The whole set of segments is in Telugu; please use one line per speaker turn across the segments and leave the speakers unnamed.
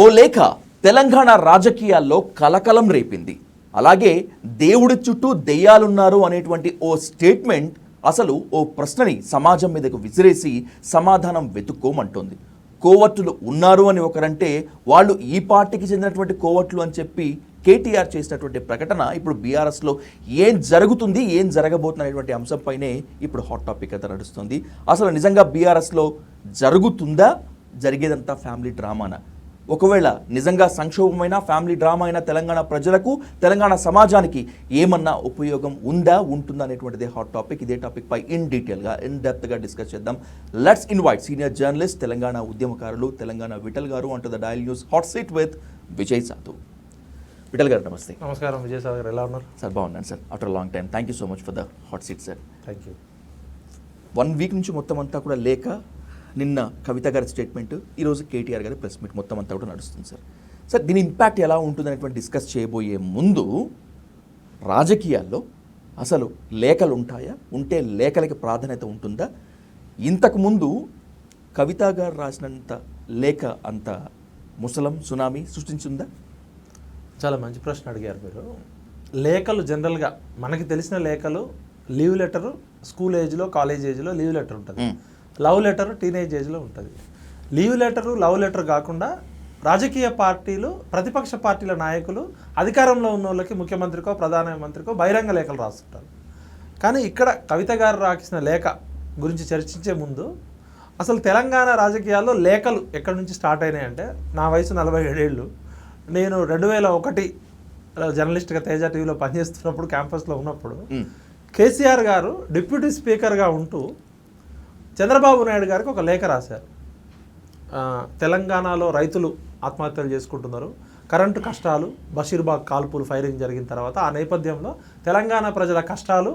ఓ లేఖ తెలంగాణ రాజకీయాల్లో కలకలం రేపింది. అలాగే దేవుడి చుట్టూ దెయ్యాలున్నారు అనేటువంటి ఓ స్టేట్మెంట్ అసలు ఓ ప్రశ్నని సమాజం మీదకు విసిరేసి సమాధానం వెతుక్కోమంటోంది. కోవట్టులు ఉన్నారు అని ఒకరంటే వాళ్ళు ఈ పార్టీకి చెందినటువంటి కోవట్లు అని చెప్పి కేటీఆర్ చేసినటువంటి ప్రకటన ఇప్పుడు బీఆర్ఎస్లో ఏం జరుగుతుంది, ఏం జరగబోతుంది అనేటువంటి అంశంపైనే ఇప్పుడు హాట్ టాపిక్ అయితే నడుస్తుంది. అసలు నిజంగా బీఆర్ఎస్లో జరుగుతుందా, జరిగేదంతా ఫ్యామిలీ డ్రామానా? ఒకవేళ నిజంగా సంక్షోభమైన ఫ్యామిలీ డ్రామా అయిన తెలంగాణ ప్రజలకు, తెలంగాణ సమాజానికి ఏమన్నా ఉపయోగం ఉందా, ఉంటుందా అనేటువంటిదే హాట్ టాపిక్. ఇదే టాపిక్ పై ఇన్ డెప్త్గా డిస్కస్ చేద్దాం. Let's invite senior journalist, Telangana ఉద్యమకారులు, తెలంగాణ విఠల్ గారు అంటూ the dial news hot seat with Vijay సాధు. విఠల్ గారు నమస్తే.
నమస్కారం విజయ్ సాధు గారు, ఎలా ఉన్నారు?
సార్ బాగున్నాను sir, after long time. Thank you so much for the hot seat sir.
Thank you.
1 week నుంచి మొత్తం అంతా కూడా లేక, నిన్న కవిత గారి స్టేట్మెంట్, ఈరోజు కేటీఆర్ గారి ప్రెస్ మీట్ మొత్తం అంతా కూడా నడుస్తుంది సార్. సార్ దీని ఇంపాక్ట్ ఎలా ఉంటుంది అనేటువంటి డిస్కస్ చేయబోయే ముందు, రాజకీయాల్లో అసలు లేఖలు ఉంటాయా, ఉంటే లేఖలకి ప్రాధాన్యత ఉంటుందా? ఇంతకుముందు కవిత గారు రాసినంత లేఖ అంత ముసలం సునామీ సృష్టించిందా?
చాలా మంచి ప్రశ్న అడిగారు మీరు. లేఖలు జనరల్గా మనకి తెలిసిన లేఖలు లీవ్ లెటరు స్కూల్ ఏజ్లో, కాలేజ్ ఏజ్లో లీవ్ లెటర్ ఉంటుంది. లవ్ లెటర్ టీనేజ్ ఏజ్లో ఉంటుంది. లీవ్ లెటరు, లవ్ లెటర్ కాకుండా రాజకీయ పార్టీలు, ప్రతిపక్ష పార్టీల నాయకులు, అధికారంలో ఉన్న వాళ్ళకి, ముఖ్యమంత్రికో ప్రధానమంత్రికో బహిరంగ లేఖలు రాస్తుంటారు. కానీ ఇక్కడ కవిత గారు రాసిన లేఖ గురించి చర్చించే ముందు, అసలు తెలంగాణ రాజకీయాల్లో లేఖలు ఎక్కడి నుంచి స్టార్ట్ అయినాయంటే, నా వయసు 47 ఏళ్ళు. నేను 2001 జర్నలిస్ట్గా తేజ టీవీలో పనిచేస్తున్నప్పుడు, క్యాంపస్లో ఉన్నప్పుడు కేసీఆర్ గారు డిప్యూటీ స్పీకర్గా ఉంటూ చంద్రబాబు నాయుడు గారికి ఒక లేఖ రాశారు. తెలంగాణలో రైతులు ఆత్మహత్యలు చేసుకుంటున్నారు, కరెంటు కష్టాలు, బషీర్బాగ్ కాల్పులు ఫైరింగ్ జరిగిన తర్వాత ఆ నేపథ్యంలో తెలంగాణ ప్రజల కష్టాలు,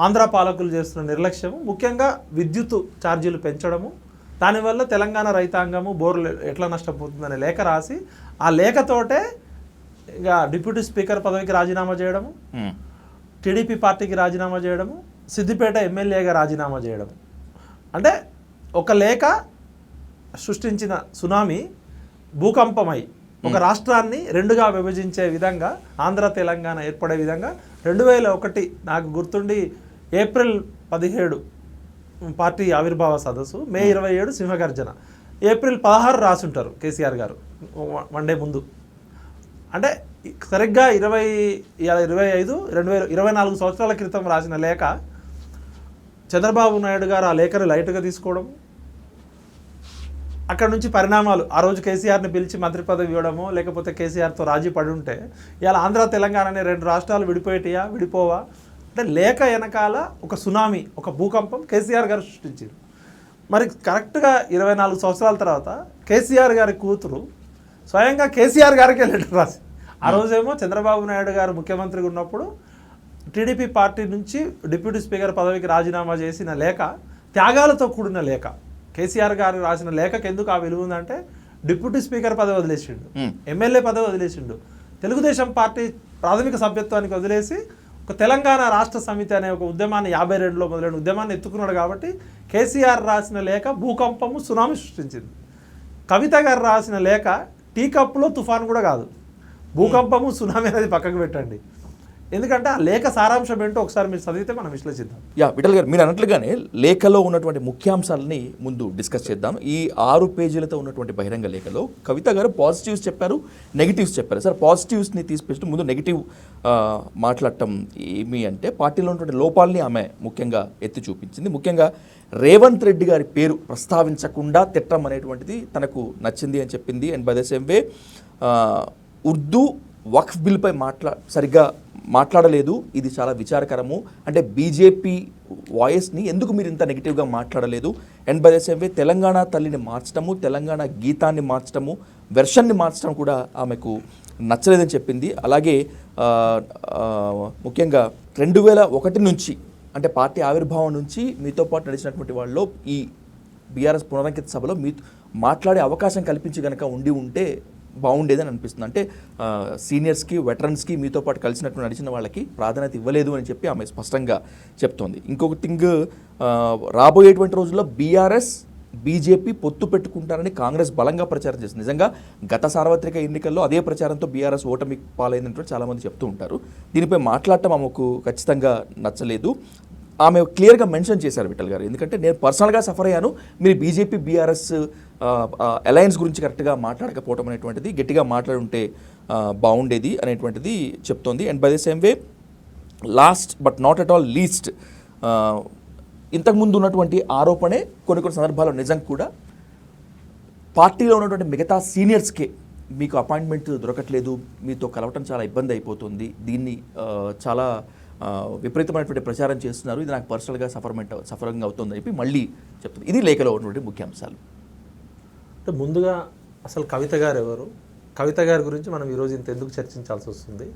ఆంధ్ర పాలకులు చేస్తున్న నిర్లక్ష్యము, ముఖ్యంగా విద్యుత్ ఛార్జీలు పెంచడము, దానివల్ల తెలంగాణ రైతాంగము బోర్లు ఎట్లా నష్టపోతుందనే లేఖ రాసి, ఆ లేఖతోటే ఇక డిప్యూటీ స్పీకర్ పదవికి రాజీనామా చేయడము, టీడీపీ పార్టీకి రాజీనామా చేయడము, సిద్దిపేట ఎమ్మెల్యేగా రాజీనామా చేయడము. అంటే ఒక లేఖ సృష్టించిన సునామీ భూకంపమై ఒక రాష్ట్రాన్ని రెండుగా విభజించే విధంగా, ఆంధ్ర తెలంగాణ ఏర్పడే విధంగా 2001 నాకు గుర్తుండి ఏప్రిల్ 17 పార్టీ ఆవిర్భావ సదస్సు, మే 27 సింహగర్జన, ఏప్రిల్ 16 రాసుంటారు కేసీఆర్ గారు వన్ డే ముందు. అంటే సరిగ్గా 24 సంవత్సరాల క్రితం రాసిన లేఖ చంద్రబాబు నాయుడు గారు ఆ లేఖను లైట్గా తీసుకోవడం, అక్కడ నుంచి పరిణామాలు, ఆ రోజు కేసీఆర్ని పిలిచి మంత్రి పదవి ఇవ్వడమో, లేకపోతే కేసీఆర్తో రాజీ పడి ఉంటే ఇలా ఆంధ్ర తెలంగాణ అనే 2 రాష్ట్రాలు విడిపోయేటియా, విడిపోవా? అంటే లేఖ వెనకాల ఒక సునామీ, ఒక భూకంపం కేసీఆర్ గారు సృష్టించారు. మరి కరెక్ట్గా 24 సంవత్సరాల తర్వాత కేసీఆర్ గారి కూతురు స్వయంగా కేసీఆర్ గారికే లెటర్ రాసి, ఆ రోజేమో చంద్రబాబు నాయుడు గారు ముఖ్యమంత్రిగా ఉన్నప్పుడు టీడీపీ పార్టీ నుంచి డిప్యూటీ స్పీకర్ పదవికి రాజీనామా చేసిన లేఖ, త్యాగాలతో కూడిన లేఖ. కేసీఆర్ గారు రాసిన లేఖకి ఎందుకు ఆ విలువ ఉందంటే, డిప్యూటీ స్పీకర్ పదవి వదిలేసిండు, ఎమ్మెల్యే పదవి వదిలేసిండు, తెలుగుదేశం పార్టీ ప్రాథమిక సభ్యత్వానికి వదిలేసి ఒక తెలంగాణ రాష్ట్ర సమితి అనే ఒక ఉద్యమాన్ని 52లో మొదలైన ఉద్యమాన్ని ఎత్తుకున్నాడు. కాబట్టి కేసీఆర్ రాసిన లేఖ భూకంపము, సునామీ సృష్టించింది. కవిత గారు రాసిన లేఖ టీ కప్పులో తుఫాను కూడా కాదు. భూకంపము, సునామీ అనేది పక్కకు పెట్టండి. ఎందుకంటే ఆ లేఖ సారాంశం ఏంటో ఒకసారి మీరు చదివితే మనం విశ్లేషిద్దాం.
విఠల్ గారు, మీరు అన్నట్లుగానే లేఖలో ఉన్నటువంటి ముఖ్యాంశాలని ముందు డిస్కస్ చేద్దాం. ఈ 6 పేజీలతో ఉన్నటువంటి బహిరంగ లేఖలో కవిత గారు పాజిటివ్స్ చెప్పారు, నెగిటివ్స్ చెప్పారు. సార్, పాజిటివ్స్ని తీసిపెట్టి ముందు నెగిటివ్ మాట్లాడటం ఏమి అంటే, పార్టీలో ఉన్నటువంటి లోపాలని ఆమె ముఖ్యంగా ఎత్తి చూపించింది. ముఖ్యంగా రేవంత్ రెడ్డి గారి పేరు ప్రస్తావించకుండా తిట్టం అనేటువంటిది తనకు నచ్చింది అని చెప్పింది. And by the same way Urdu వక్ఫ్ బిల్పై సరిగ్గా మాట్లాడలేదు, ఇది చాలా విచారకరము. అంటే బీజేపీ వాయిస్ని ఎందుకు మీరు ఇంత నెగిటివ్గా మాట్లాడలేదు? అండ్ బై ద సేమ్ వే తెలంగాణ తల్లిని మార్చడము, తెలంగాణ గీతాన్ని మార్చడము, వెర్షన్ని మార్చడం కూడా ఆమెకు నచ్చలేదని చెప్పింది. అలాగే ముఖ్యంగా 2001 నుంచి, అంటే పార్టీ ఆవిర్భావం నుంచి మీతో పాటు నడిచినటువంటి వాళ్ళలో ఈ బీఆర్ఎస్ పునరంకిత సభలో మీతో మాట్లాడే అవకాశం కల్పించి కనుక ఉంటే బాగుండేదని అనిపిస్తుంది. అంటే సీనియర్స్కి, వెటరన్స్కి మీతో పాటు కలిసినట్టు నడిచిన వాళ్ళకి ప్రాధాన్యత ఇవ్వలేదు అని చెప్పి ఆమె స్పష్టంగా చెప్తోంది. ఇంకొక థింగ్, రాబోయేటువంటి రోజుల్లో బీఆర్ఎస్ బీజేపీ పొత్తు పెట్టుకుంటారని కాంగ్రెస్ బలంగా ప్రచారం చేస్తుంది. నిజంగా గత సార్వత్రిక ఎన్నికల్లో అదే ప్రచారంతో బీఆర్ఎస్ ఓటమి పాలైందంటూ చాలామంది చెప్తూ ఉంటారు. దీనిపై మాట్లాడటం ఆమెకు ఖచ్చితంగా నచ్చలేదు. ఆమె క్లియర్గా మెన్షన్ చేశారు విఠల్ గారు, ఎందుకంటే నేను పర్సనల్గా సఫర్ అయ్యాను, మీరు బీజేపీ బీఆర్ఎస్ అలయన్స్ గురించి కరెక్ట్గా మాట్లాడకపోవడం అనేటువంటిది, గట్టిగా మాట్లాడుంటే బాగుండేది అనేటువంటిది చెప్తోంది. And by the same way last but not at all least, ఇంతకుముందు ఉన్నటువంటి ఆరోపణే కొన్ని సందర్భాల్లో నిజం కూడా, పార్టీలో ఉన్నటువంటి మిగతా సీనియర్స్కే మీకు అపాయింట్మెంట్ దొరకట్లేదు, మీతో కలవటం చాలా ఇబ్బంది అయిపోతుంది, దీన్ని చాలా విపరీతమైనటువంటి ప్రచారం చేస్తున్నారు, ఇది నాకు పర్సనల్గా సఫరంగా అవుతుందని చెప్పి మళ్ళీ చెప్తుంది. ఇది లేఖలో ఉన్నటువంటి ముఖ్యాంశాలు.
అంటే ముందుగా అసలు కవిత గారు ఎవరు, కవిత గారి గురించి మనం ఈరోజు ఇంత ఎందుకు చర్చించాల్సి వస్తుంది?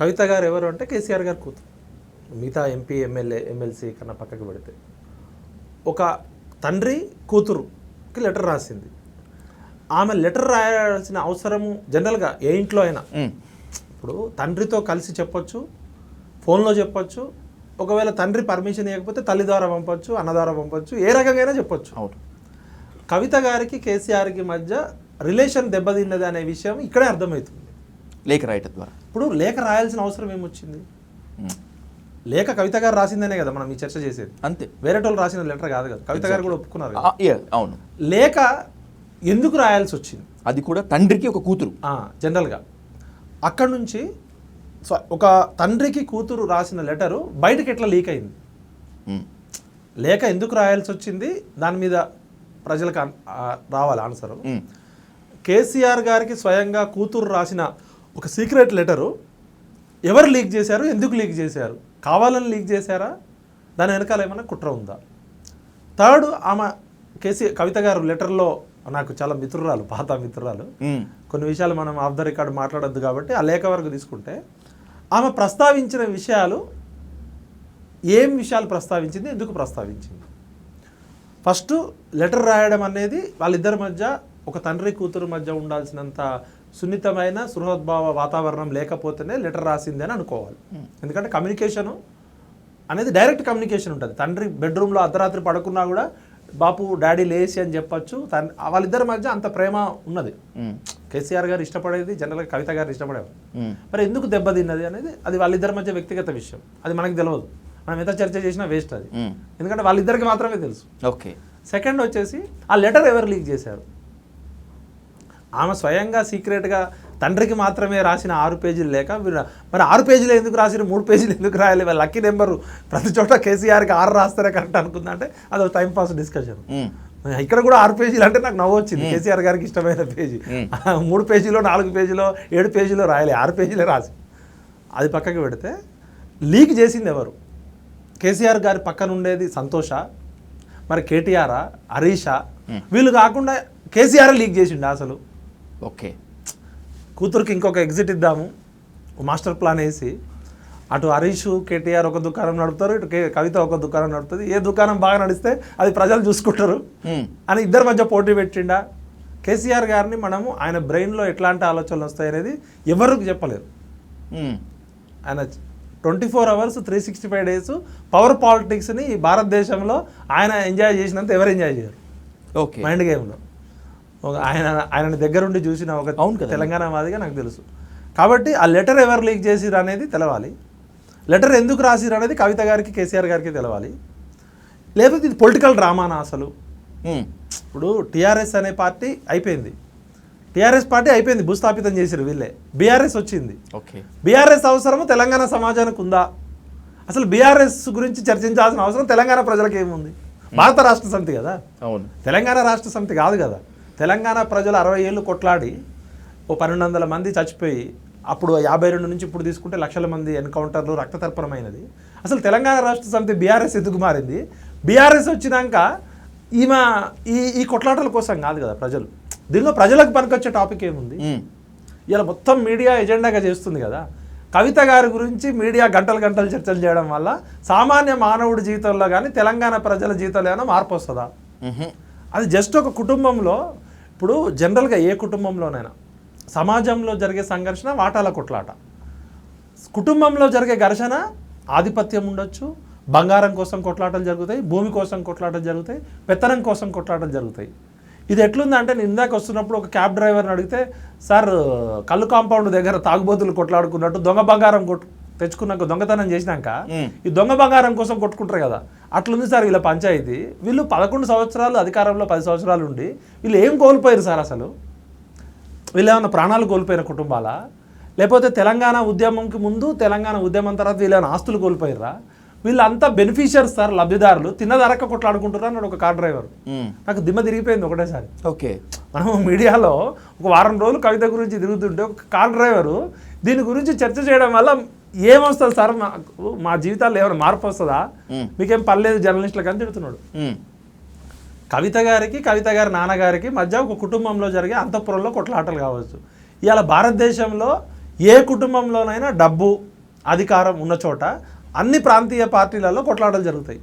కవిత గారు ఎవరు అంటే కేసీఆర్ గారు కూతురు. మిగతా ఎంపీ ఎమ్మెల్యే ఎమ్మెల్సీ కన్నా పక్కకు పెడితే ఒక తండ్రి కూతురుకి లెటర్ రాసింది. ఆమె లెటర్ రాయాల్సిన అవసరము జనరల్గా ఏ ఇంట్లో అయినా, ఇప్పుడు తండ్రితో కలిసి చెప్పొచ్చు, ఫోన్లో చెప్పొచ్చు, ఒకవేళ తండ్రి పర్మిషన్ ఇవ్వకపోతే తల్లి ద్వారా పంపొచ్చు, అన్న ద్వారా పంపొచ్చు, ఏ రకంగా చెప్పొచ్చు. అవును, కవిత గారికి కేసీఆర్కి మధ్య రిలేషన్ దెబ్బతిన్నది అనే విషయం ఇక్కడే అర్థమవుతుంది
లేఖ రాయటం ద్వారా. ఇప్పుడు
లేఖ రాయాల్సిన అవసరం ఏమొచ్చింది? లేఖ కవిత గారు రాసిందనే కదా మనం ఈ చర్చ చేసేది, అంతే. వేరే వాళ్ళు రాసిన లెటర్ కాదు కదా, కవిత గారు కూడా ఒప్పుకున్నారు.
అవును,
లేఖ ఎందుకు రాయాల్సి వచ్చింది?
అది కూడా తండ్రికి ఒక కూతురు.
జనరల్గా అక్కడ నుంచి ఒక తండ్రికి కూతురు రాసిన లెటరు బయటకు ఎట్లా లీక్ అయింది? లేఖ ఎందుకు రాయాల్సి వచ్చింది, దాని మీద ప్రజలకు రావాలి ఆన్సరు. కేసీఆర్ గారికి స్వయంగా కూతురు రాసిన ఒక సీక్రెట్ లెటరు ఎవరు లీక్ చేశారు, ఎందుకు లీక్ చేశారు, కావాలని లీక్ చేశారా, దాని వెనకాల ఏమైనా కుట్ర ఉందా? థర్డ్, ఆమె కవిత గారు లెటర్లో నాకు చాలా మిత్రురాలు, పాత మిత్రురాలు, కొన్ని విషయాలు మనం ఆఫ్ ద రికార్డ్ మాట్లాడొద్దు కాబట్టి ఆ లేఖ వరకు తీసుకుంటే ఆమె ప్రస్తావించిన విషయాలు, ఏం విషయాలు ప్రస్తావించింది, ఎందుకు ప్రస్తావించింది? ఫస్ట్, లెటర్ రాయడం అనేది వాళ్ళిద్దరి మధ్య, ఒక తండ్రి కూతురు మధ్య ఉండాల్సినంత సున్నితమైన సృహోద్భావ వాతావరణం లేకపోతేనే లెటర్ రాసింది అని అనుకోవాలి. ఎందుకంటే కమ్యూనికేషను అనేది డైరెక్ట్ కమ్యూనికేషన్ ఉంటుంది. తండ్రి బెడ్రూమ్లో అర్ధరాత్రి పడుకున్నా కూడా బాపు డాడీ లేచి అని చెప్పచ్చు. వాళ్ళిద్దరి మధ్య అంత ప్రేమ ఉన్నది. కేసీఆర్ గారు ఇష్టపడేది జనరల్గా కవిత గారు ఇష్టపడేవారు. మరి ఎందుకు దెబ్బతిన్నది అనేది అది వాళ్ళిద్దరి మధ్య వ్యక్తిగత విషయం, అది మనకు తెలియదు. మనం ఎంత చర్చ చేసినా వేస్ట్ అది, ఎందుకంటే వాళ్ళిద్దరికి మాత్రమే తెలుసు.
ఓకే.
సెకండ్ వచ్చేసి, ఆ లెటర్ ఎవరు లీక్ చేశారు? ఆమె స్వయంగా సీక్రెట్గా తండ్రికి మాత్రమే రాసిన 6 పేజీలు లేక మరి 6 పేజీలు ఎందుకు రాసిన, 3 పేజీలు ఎందుకు రాయాలి? లక్కీ నెంబరు ప్రతి చోట కేసీఆర్కి 6 రాస్తారే కరెక్ట్ అనుకుందా అంటే అది ఒక టైంపాస్ డిస్కషన్. ఇక్కడ కూడా 6 పేజీలు అంటే నాకు నవ్వు వచ్చింది. కేసీఆర్ గారికి ఇష్టమైన పేజీ 3 పేజీలో 4 పేజీలో 7 పేజీలో రాయాలి, 6 పేజీలే రాసి. అది పక్కకి పెడితే లీక్ చేసింది ఎవరు? కేసీఆర్ గారి పక్కన ఉండేది సంతోష, మరి కేటీఆరా, హరీషా, వీళ్ళు కాకుండా కేసీఆర్ లీక్ చేసిండు అసలు.
ఓకే,
కూతురికి ఇంకొక ఎగ్జిట్ ఇద్దాము మాస్టర్ ప్లాన్ వేసి, అటు హరీష్ కేటీఆర్ ఒక దుకాణం నడుపుతారు, ఇటు కవిత ఒక దుకాణం నడుపుతుంది, ఏ దుకాణం బాగా నడిస్తే అది ప్రజలు చూసుకుంటారు అని ఇద్దరి మధ్య పోటీ పెట్టిండా. కేసీఆర్ గారిని మనము ఆయన బ్రెయిన్లో ఎట్లాంటి ఆలోచనలు వస్తాయి అనేది ఎవరికి చెప్పలేరు. ఆయన 24 hours 365 days పవర్ పాలిటిక్స్ని భారతదేశంలో ఆయన ఎంజాయ్ చేసినంత ఎవరు ఎంజాయ్ చేయరు.
ఓకే,
మైండ్ గేమ్లో ఆయనని దగ్గరుండి చూసిన ఒక తెలంగాణ మాదిగా నాకు తెలుసు. కాబట్టి ఆ లెటర్ ఎవరు లీక్ చేసిరు అనేది తెలవాలి, లెటర్ ఎందుకు రాసిరు అనేది కవిత గారికి కేసీఆర్ గారికి తెలవాలి. లేకపోతే ఇది పొలిటికల్ డ్రామానా అసలు? ఇప్పుడు టీఆర్ఎస్ అనే పార్టీ అయిపోయింది, టీఆర్ఎస్ పార్టీ అయిపోయింది, భూస్థాపితం చేసిరు వీళ్ళే, బీఆర్ఎస్ వచ్చింది.
ఓకే,
బీఆర్ఎస్ అవసరము తెలంగాణ సమాజానికి ఉందా? అసలు బీఆర్ఎస్ గురించి చర్చించాల్సిన అవసరం తెలంగాణ ప్రజలకు ఏముంది? భారత రాష్ట్ర సమితి కదా, అవును, తెలంగాణ రాష్ట్ర సమితి కాదు కదా. తెలంగాణ ప్రజలు 60 ఏళ్ళు కొట్లాడి ఓ 1200 మంది చచ్చిపోయి, అప్పుడు 52 నుంచి ఇప్పుడు తీసుకుంటే లక్షల మంది ఎన్కౌంటర్లు, రక్తతర్పణమైనది. అసలు తెలంగాణ రాష్ట్ర సమితి బీఆర్ఎస్ ఎందుకు మారింది? బీఆర్ఎస్ వచ్చినాక ఈమె ఈ కొట్లాటల కోసం కాదు కదా ప్రజలు. దీనిలో ప్రజలకు పనికొచ్చే టాపిక్ ఏముంది? ఇలా మొత్తం మీడియా ఎజెండాగా చేస్తుంది కదా. కవిత గారి గురించి మీడియా గంటలు గంటలు చర్చలు చేయడం వల్ల సామాన్య మానవుడి జీవితంలో కానీ తెలంగాణ ప్రజల జీవితంలో ఏమైనా మార్పు వస్తుందా? అది జస్ట్ ఒక కుటుంబంలో, ఇప్పుడు జనరల్గా ఏ కుటుంబంలోనైనా సమాజంలో జరిగే సంఘర్షణ వాటాల కొట్లాట, కుటుంబంలో జరిగే ఘర్షణ ఆధిపత్యం ఉండొచ్చు, బంగారం కోసం కొట్లాటలు జరుగుతాయి, భూమి కోసం కొట్లాటలు జరుగుతాయి, పెత్తనం కోసం కొట్లాటలు జరుగుతాయి. ఇది ఎట్లుందంటే నేను ఇందాక వస్తున్నప్పుడు ఒక క్యాబ్ డ్రైవర్ని అడిగితే, సార్ కళ్ళు కాంపౌండ్ దగ్గర తాగుబోతులు కొట్లాడుకున్నట్టు దొంగ బంగారం తెచ్చుకున్నాక దొంగతనం చేసినాక ఈ దొంగ బంగారం కోసం కొట్టుకుంటారు కదా, అట్లుంది సార్ వీళ్ళ పంచాయతీ. వీళ్ళు 11 సంవత్సరాలు అధికారంలో 10 సంవత్సరాలు ఉండి వీళ్ళు ఏం కోల్పోయారు సార్? అసలు వీళ్ళు ఏమైనా ప్రాణాలు కోల్పోయిన కుటుంబాలా, లేకపోతే తెలంగాణ ఉద్యమంకి ముందు తెలంగాణ ఉద్యమం తర్వాత వీళ్ళు ఏమైనా ఆస్తులు కోల్పోయారా? వీళ్ళంతా బెనిఫిషియర్స్ సార్, లబ్ధిదారులు. తిన్నదరక్క కొట్లాడుకుంటారు అన్నాడు ఒక కార్ డ్రైవర్. నాకు దిమ్మ తిరిగిపోయింది ఒకటేసారి.
ఓకే,
మనం మీడియాలో ఒక వారం రోజులు కవిత గురించి తిరుగుతుంటే ఒక కార్ డ్రైవరు దీని గురించి చర్చ చేయడం వల్ల ఏమొస్తుంది సార్, మా జీవితాల్లో ఏమైనా మార్పు వస్తుందా, మీకేం పర్లేదు జర్నలిస్టులకు అని తిడుతున్నాడు. కవిత గారి నాన్నగారికి మధ్య ఒక కుటుంబంలో జరిగే అంతఃపురంలో కొట్లాటలు కావచ్చు. ఇవాళ భారతదేశంలో ఏ కుటుంబంలోనైనా డబ్బు అధికారం ఉన్న చోట అన్ని ప్రాంతీయ పార్టీలలో కొట్లాటలు జరుగుతాయి.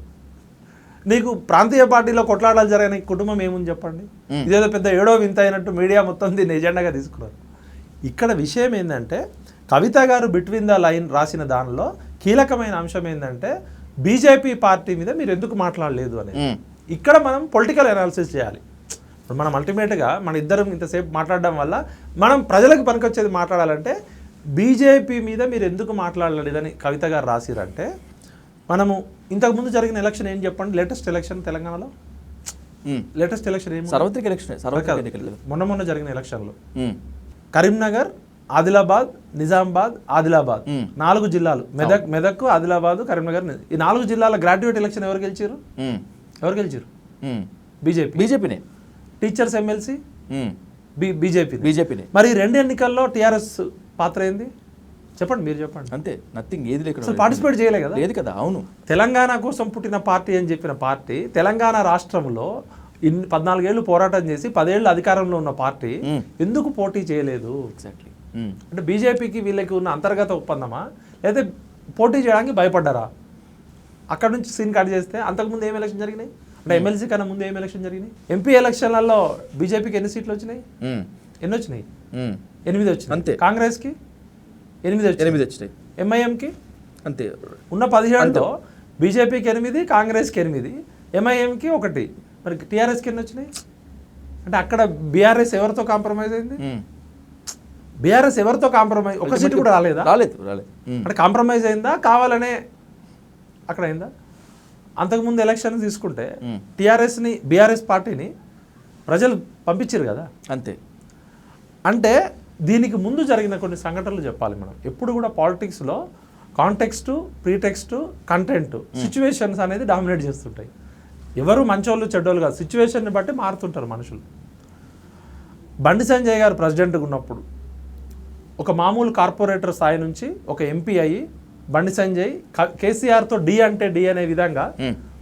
నీకు ప్రాంతీయ పార్టీలో కొట్లాటలు జరిగిన కుటుంబం ఏముంది చెప్పండి? ఇదేదో పెద్ద ఏడో వింత అయినట్టు మీడియా మొత్తం దీన్ని ఎజెండాగా తీసుకున్నారు. ఇక్కడ విషయం ఏంటంటే కవిత గారు బిట్వీన్ ద లైన్ రాసిన దానిలో కీలకమైన అంశం ఏంటంటే బీజేపీ పార్టీ మీద మీరు ఎందుకు మాట్లాడలేదు అనేది. ఇక్కడ మనం పొలిటికల్ అనాలిసిస్ చేయాలి. ఇప్పుడు మనం అల్టిమేట్గా మన ఇద్దరం ఇంతసేపు మాట్లాడడం వల్ల మనం ప్రజలకు పనికొచ్చేది మాట్లాడాలంటే బీజేపీ మీద మీరు ఎందుకు మాట్లాడలేదని కవిత గారు రాసిరంటే, మనము ఇంతకుముందు జరిగిన ఎలక్షన్ ఏం చెప్పండి, లేటెస్ట్ ఎలక్షన్ తెలంగాణలో లేటెస్ట్ ఎలక్షన్ ఏం
సార్వత్రిక ఎలక్షన్,
మొన్న జరిగిన ఎలక్షన్లో కరీంనగర్, ఆదిలాబాద్, నిజామాబాద్, ఆదిలాబాద్ 4 జిల్లాలు, మెదక్, ఆదిలాబాద్, కరీంనగర్, ఈ 4 జిల్లాల గ్రాడ్యుయేట్ ఎలక్షన్ ఎవరు గెలిచారు? బీజేపీనే. టీచర్స్ ఎమ్మెల్సీ బీజేపీనే. మరి 2 ఎన్నికల్లో టీఆర్ఎస్ పాత్ర ఏంది చెప్పండి, మీరు చెప్పండి.
అంతే, నథింగ్, ఏది లేకుండా
పార్టిసిపేట్ చేయలే కదా.
లేదు కదా. అవును,
తెలంగాణ కోసం పుట్టిన పార్టీ అని చెప్పిన పార్టీ తెలంగాణ రాష్ట్రంలో 14 ఏళ్ళు పోరాటం చేసి 10 ఏళ్ళు అధికారంలో ఉన్న పార్టీ ఎందుకు పోటీ చేయలేదు?
ఎగ్జాక్ట్లీ.
అంటే బీజేపీకి వీళ్ళకి ఉన్న అంతర్గత ఒప్పందమా, లేదా పోటీ చేయడానికి భయపడ్డారా? అక్కడ నుంచి సీన్ కట్ చేస్తే అంతకుముందు ఏం ఎలక్షన్ జరిగినాయి అంటే ఎమ్మెల్సీ కన్నా ముందు ఏం ఎలక్షన్ జరిగినాయి? ఎంపీ ఎలక్షన్లలో బీజేపీకి ఎన్ని సీట్లు వచ్చినాయి? ఎన్ని వచ్చినాయి? 8 వచ్చినాయి. అంతే. కాంగ్రెస్కి 8 వచ్చినాయి. ఎంఐఎంకి
అంతే.
ఉన్న 17లో బీజేపీకి 8, కాంగ్రెస్కి 8, ఎంఐఎంకి 1. మరి టీఆర్ఎస్కి ఎన్ని వచ్చినాయి? అంటే అక్కడ బీఆర్ఎస్ ఎవరితో కాంప్రమైజ్ అయింది? బీఆర్ఎస్ ఎవరితో కాంప్రమైజ్? ఒక సీటు కూడా రాలేదు. అంటే కాంప్రమైజ్ అయిందా, కావాలనే అక్కడ అయిందా? అంతకుముందు ఎలక్షన్ తీసుకుంటే టీఆర్ఎస్ని, బీఆర్ఎస్ పార్టీని ప్రజలు పంపించారు కదా.
అంతే.
అంటే దీనికి ముందు జరిగిన కొన్ని సంఘటనలు చెప్పాలి మనం. ఎప్పుడు కూడా పాలిటిక్స్లో కాంటెక్స్ట్, ప్రీటెక్స్ట్, కంటెంట్, సిచ్యువేషన్స్ అనేది డామినేట్ చేస్తుంటాయి. ఎవరు మంచోళ్ళు చెడ్డోళ్ళు కాదు, సిచ్యువేషన్ని బట్టి మారుతుంటారు మనుషులు. బండి సంజయ్ గారు ప్రెసిడెంట్గా ఉన్నప్పుడు ఒక మామూలు కార్పొరేటర్ స్థాయి నుంచి ఒక ఎంపీ అయ్యి బండి సంజయ్ కేసీఆర్తో డి అంటే డి అనే విధంగా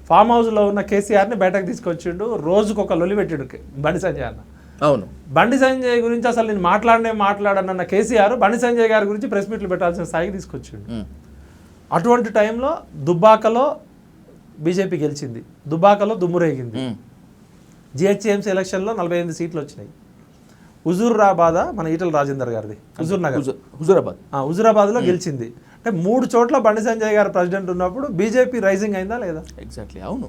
ఫామ్ హౌస్లో ఉన్న కేసీఆర్ని బయటకు తీసుకొచ్చిండు. రోజుకు ఒక లొలి పెట్టిండు బండి సంజయ్ అన్న.
అవును,
బండి సంజయ్ గురించి అసలు నేను మాట్లాడనన్న కేసీఆర్ బండి సంజయ్ గారి గురించి ప్రెస్ మీట్లు పెట్టాల్సిన స్థాయికి తీసుకొచ్చిండు. అటువంటి టైంలో దుబ్బాకలో బీజేపీ గెలిచింది, దుబ్బాకలో దుమ్మురేగింది. జిహెచ్ఎంసీ ఎలక్షన్లో 48 సీట్లు వచ్చినాయి. హుజూరాబాద్ మన ఈటల రాజేందర్ గారిది, హుజూరాబాద్లో గెలిచింది. అంటే 3 చోట్ల బండి సంజయ్ గారు ప్రెసిడెంట్ ఉన్నప్పుడు బీజేపీ రైజింగ్ అయిందా లేదా?
ఎగ్జాక్ట్లీ. అవును.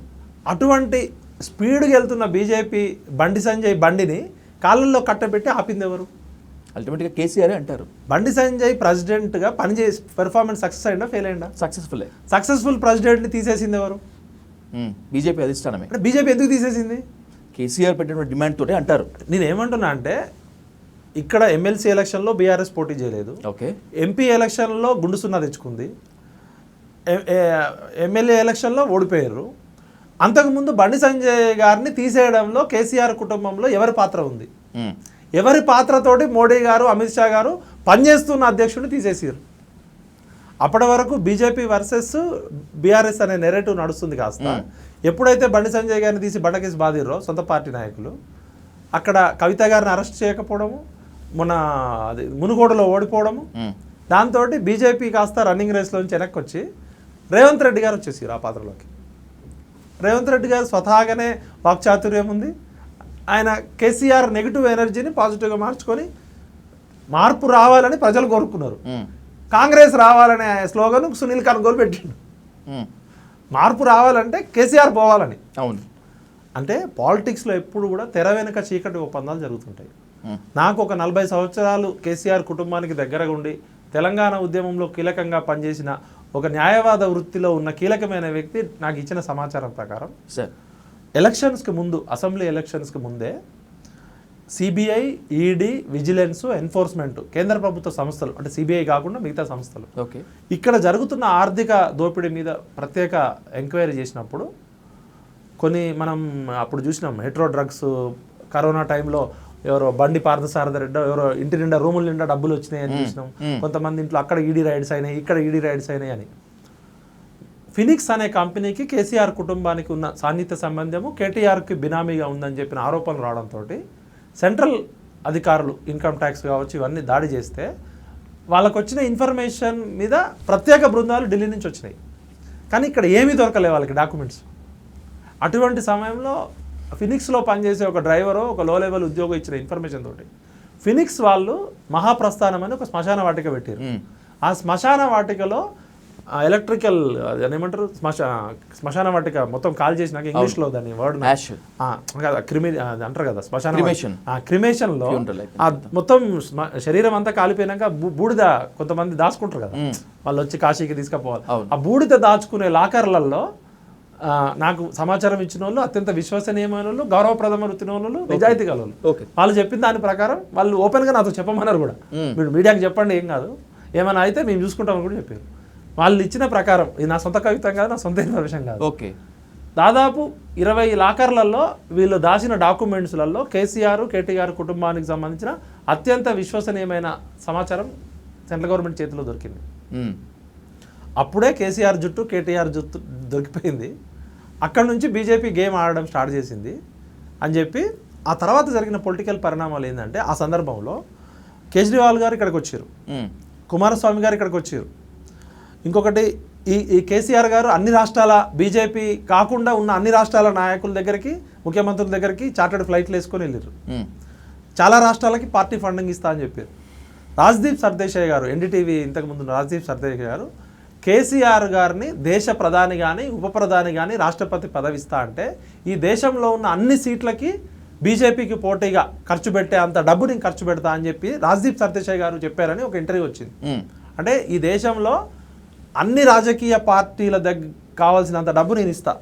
అటువంటి
స్పీడ్గా వెళ్తున్న బీజేపీ బండి సంజయ్ బండిని కాళ్ళల్లో కట్టబెట్టి ఆపింది ఎవరు?
అల్టిమేట్గా కేసీఆర్ అంటారు.
బండి సంజయ్ ప్రెసిడెంట్గా పనిచేసి పెర్ఫార్మెన్స్ సక్సెస్ అయిందా, ఫెయిల్ అయిందా? సక్సెస్ఫుల్ ప్రెసిడెంట్ని తీసేసింది ఎవరు?
బీజేపీ అధిష్టానమే.
అంటే బీజేపీ ఎందుకు తీసేసింది?
కేసీఆర్ పెట్టిన డిమాండ్ తోటే అంటారు.
నేను ఏమంటున్నా అంటే ఇక్కడ ఎమ్మెల్సీ ఎలక్షన్లో బీఆర్ఎస్ పోటీ చేయలేదు.
ఓకే.
ఎంపీ ఎలక్షన్లో గుండు సున్నా తెచ్చుకుంది. ఎమ్మెల్యే ఎలక్షన్లో ఓడిపోయారు. అంతకుముందు బండి సంజయ్ గారిని తీసేయడంలో కేసీఆర్ కుటుంబంలో ఎవరి పాత్ర ఉంది? ఎవరి పాత్రతోటి మోడీ గారు, అమిత్ షా గారు పనిచేస్తున్న అధ్యక్షుడిని తీసేసారు. అప్పటి వరకు బీజేపీ వర్సెస్ బీఆర్ఎస్ అనే నెరేటివ్ నడుస్తుంది. కాస్త ఎప్పుడైతే బండి సంజయ్ గారిని తీసి బండకేసి బాధిర్రో సొంత పార్టీ నాయకులు, అక్కడ కవిత గారిని అరెస్ట్ చేయకపోవడము, మొన్న అది మునుగోడులో ఓడిపోవడము, దాంతో బీజేపీ కాస్త రన్నింగ్ రేస్లోంచి వెనక్కి వచ్చి రేవంత్ రెడ్డి గారు వచ్చేసారు ఆ పాత్రలోకి. రేవంత్ రెడ్డి గారు స్వతహాగానే వాక్చాతుర్యం ఉంది. ఆయన కేసీఆర్ నెగిటివ్ ఎనర్జీని పాజిటివ్గా మార్చుకొని మార్పు రావాలని ప్రజలు కోరుకున్నారు. కాంగ్రెస్ రావాలనే స్లోగన్ సునీల్ కనుగోలు పెట్టిండు. మార్పు రావాలంటే కేసీఆర్ పోవాలని.
అవును.
అంటే పాలిటిక్స్లో ఎప్పుడు కూడా తెర వెనుక చీకటి ఒప్పందాలు జరుగుతుంటాయి. నాకు ఒక 40 సంవత్సరాలు కేసీఆర్ కుటుంబానికి దగ్గరగా ఉండి తెలంగాణ ఉద్యమంలో కీలకంగా పనిచేసిన ఒక న్యాయవాద వృత్తిలో ఉన్న కీలకమైన వ్యక్తి నాకు ఇచ్చిన సమాచారం ప్రకారం ఎలక్షన్స్కి ముందు, అసెంబ్లీ ఎలక్షన్స్కి ముందే సిబిఐ, ఈడీ, విజిలెన్స్, ఎన్ఫోర్స్మెంట్ కేంద్ర ప్రభుత్వ సంస్థలు, అంటే సిబిఐ కాకుండా మిగతా సంస్థలు ఇక్కడ జరుగుతున్న ఆర్థిక దోపిడీ మీద ప్రత్యేక ఎంక్వైరీ చేసినప్పుడు కొన్ని మనం అప్పుడు చూసినాం. మెట్రో డ్రగ్స్ కరోనా టైంలో ఎవరో బండి పార్థసారథి రెడ్డి ఎవరో ఇంటి నిండా రూముల నిండా డబ్బులు వచ్చినాయని చూసినాం. కొంతమంది ఇంట్లో అక్కడ ఈడీ రైడ్స్ అయినాయి, ఇక్కడ ఈడీ రైడ్స్ అయినాయి అని. ఫినిక్స్ అనే కంపెనీకి కేసీఆర్ కుటుంబానికి ఉన్న సాన్నిహిత్య సంబంధము కేటీఆర్కి బినామీగా ఉందని చెప్పిన ఆరోపణలు రావడంతో సెంట్రల్ అధికారులు ఇన్కమ్ ట్యాక్స్ కావచ్చు ఇవన్నీ దాడి చేస్తే వాళ్ళకు వచ్చిన ఇన్ఫర్మేషన్ మీద ప్రత్యేక బృందాలు ఢిల్లీ నుంచి వచ్చినాయి. కానీ ఇక్కడ ఏమీ దొరకలే వాళ్ళకి డాక్యుమెంట్స్. అటువంటి సమయంలో ఫినిక్స్లో పనిచేసే ఒక డ్రైవరు, ఒక లో లెవెల్ ఉద్యోగం ఇచ్చిన ఇన్ఫర్మేషన్ తోటి ఫినిక్స్ వాళ్ళు మహాప్రస్థానం అని ఒక శ్మశాన వాటిక పెట్టారు. ఆ శ్మశాన వాటికలో ఎలక్ట్రికల్ ఏమంటారు శ్మశాన వాటిక మొత్తం కాల్ చేసినాక ఇంగ్లీష్లో దాన్ని వర్డ్ అంటారు కదా శ్మశాన క్రిమేషన్లో మొత్తం శరీరం అంతా కాలిపోయినాక బూడిద కొంతమంది దాచుకుంటారు కదా, వాళ్ళు వచ్చి కాశీకి తీసుకుపోవాలి. ఆ బూడిద దాచుకునే లాకర్లలో నాకు సమాచారం ఇచ్చిన వాళ్ళు అత్యంత విశ్వసనీయమైన వాళ్ళు, గౌరవప్రదమ వృత్తిన వాళ్ళు, నిజాయితీ గల వాళ్ళు. వాళ్ళు చెప్పిన దాని ప్రకారం వాళ్ళు ఓపెన్గా నాతో చెప్పమన్నారు కూడా. మీరు మీడియాకి చెప్పండి, ఏం కాదు, ఏమైనా అయితే మేము చూసుకుంటామని కూడా చెప్పారు. వాళ్ళు ఇచ్చిన ప్రకారం, ఇది నా సొంత కవిత్వం కాదు, నా సొంత ఇన్ఫర్మేషన్ కాదు. దాదాపు 20 లాకర్లలో వీళ్ళు దాచిన డాక్యుమెంట్స్లలో కేసీఆర్, కేటీఆర్ కుటుంబానికి సంబంధించిన అత్యంత విశ్వసనీయమైన సమాచారం సెంట్రల్ గవర్నమెంట్ చేతిలో దొరికింది. అప్పుడే కేసీఆర్ జుట్టు, కేటీఆర్ జుట్టు దొరికిపోయింది. అక్కడ నుంచి బీజేపీ గేమ్ ఆడడం స్టార్ట్ చేసింది అని చెప్పి ఆ తర్వాత జరిగిన పొలిటికల్ పరిణామాలు ఏంటంటే, ఆ సందర్భంలో కేజ్రీవాల్ గారు ఇక్కడికి వచ్చారు, కుమారస్వామి గారు ఇక్కడికి వచ్చారు. ఇంకొకటి ఈ కేసీఆర్ గారు అన్ని రాష్ట్రాల బీజేపీ కాకుండా ఉన్న అన్ని రాష్ట్రాల నాయకుల దగ్గరికి, ముఖ్యమంత్రుల దగ్గరికి చార్టర్డ్ ఫ్లైట్లు వేసుకొని వెళ్ళారు. చాలా రాష్ట్రాలకి పార్టీ ఫండింగ్ ఇస్తా అని చెప్పారు. రాజ్దీప్ సర్దేశాయ్ గారు, ఎన్డీటీవీ ఇంతకుముందు రాజ్దీప్ సర్దేశాయ్ గారు కేసీఆర్ గారిని దేశ ప్రధాని కానీ ఉప ప్రధాని కానీ రాష్ట్రపతి పదవి ఇస్తా అంటే ఈ దేశంలో ఉన్న అన్ని సీట్లకి బీజేపీకి పోటీగా ఖర్చు పెట్టే అంత డబ్బు నేను ఖర్చు పెడతా అని చెప్పి రాజ్దీప్ సర్దేశాయ్ గారు చెప్పారని ఒక ఇంటర్వ్యూ వచ్చింది. అంటే ఈ దేశంలో అన్ని రాజకీయ పార్టీల దగ్గర కావాల్సినంత డబ్బు నేను ఇస్తా,